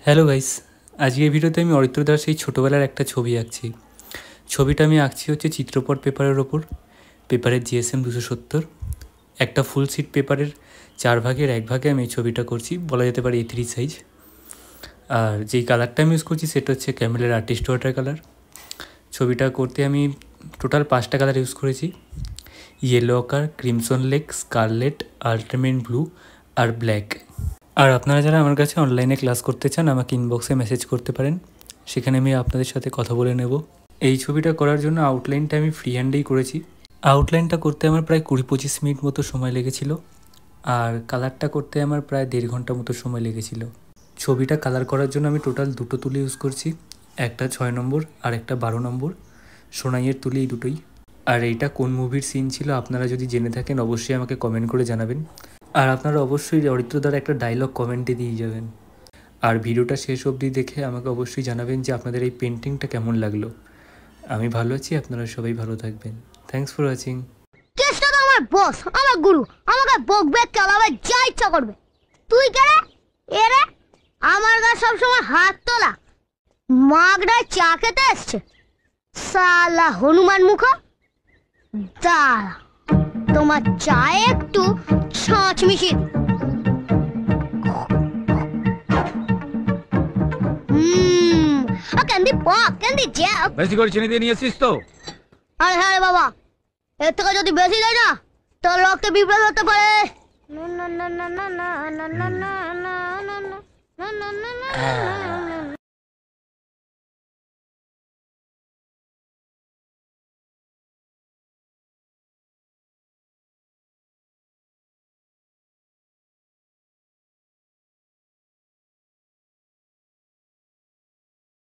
Hello guys, আজকের ভিডিওতে আমি অরিত্রদার সেই ছোটোবেলার একটা ছবি আঁকছি। ছবিটা আমি আঁকছি হচ্ছে চিত্রপট পেপারের ওপর, পেপারের জিএসএম 270। একটা ফুল শিট পেপারের 4 ভাগের 1 ভাগে আমি এই ছবিটা করছি, বলা যেতে পারে A3 সাইজ। আর যেই কালারটা আমি ইউজ করছি সেটা হচ্ছে ক্যামেলের আর্টিস্ট ওয়াটার কালার। ছবিটা করতে আমি টোটাল 5টা কালার ইউজ করেছি: ইয়েলো অকার, ক্রিমসন লেক, স্কারলেট, আল্ট্রামেন ব্লু আর ব্ল্যাক। আর আপনারা যারা আমার কাছে অনলাইনে ক্লাস করতে চান আমাকে ইনবক্সে মেসেজ করতে পারেন, সেখানে আমি আপনাদের সাথে কথা বলে নেব। এই ছবিটা করার জন্য আউটলাইনটা আমি ফ্রি হ্যান্ডেই করেছি। আউটলাইনটা করতে আমার প্রায় 20-25 মিনিট মতো সময় লেগেছিল, আর কালারটা করতে আমার প্রায় 1.5 ঘন্টা মতো সময় লেগেছিল। ছবিটা কালার করার জন্য আমি টোটাল 2টো তুলি ইউজ করছি, একটা 6 নম্বর আর একটা 12 নম্বর সোনাইয়ের তুলি, এই দুটোই। আর এইটা কোন মুভির সিন ছিল আপনারা যদি জেনে থাকেন অবশ্যই আমাকে কমেন্ট করে জানাবেন। আর আপনারা অবশ্যই অরিত্রদার একটা ডায়লগ কমেন্টে দিয়ে যাবেন। আর ভিডিওটা শেষ অবধি দেখে আমাকে অবশ্যই জানাবেন যে আপনাদের এই পেন্টিংটা কেমন লাগলো। আমি ভালো আছি, আপনারা সবাই ভালো থাকবেন। Thanks for watching. কেসটা তো আমার বস, আমার গুরু, আমাকে বকবে, চালাবে, যা ইচ্ছা করবে। তুই কে রে? এরে আমার গা সবসময় হাত তোলা, মাগড়ায় চা খেতে এসছে সালা হনুমান মুখ। দাঁড়া, তোমার চায়ে একটু ছাঁচ মিশিয়ে ক্যান্ডি পপ, ক্যান্ডি জ্যাম। বেশি করে চিনি দিয়ে নিয়েছিস তো? আরে হ্যাঁ রে বাবা, এর থেকে যদি বেশি দেয় না তোর রক্তে বিপ্লব হতে পারে। না না না না না না না না না না না না না না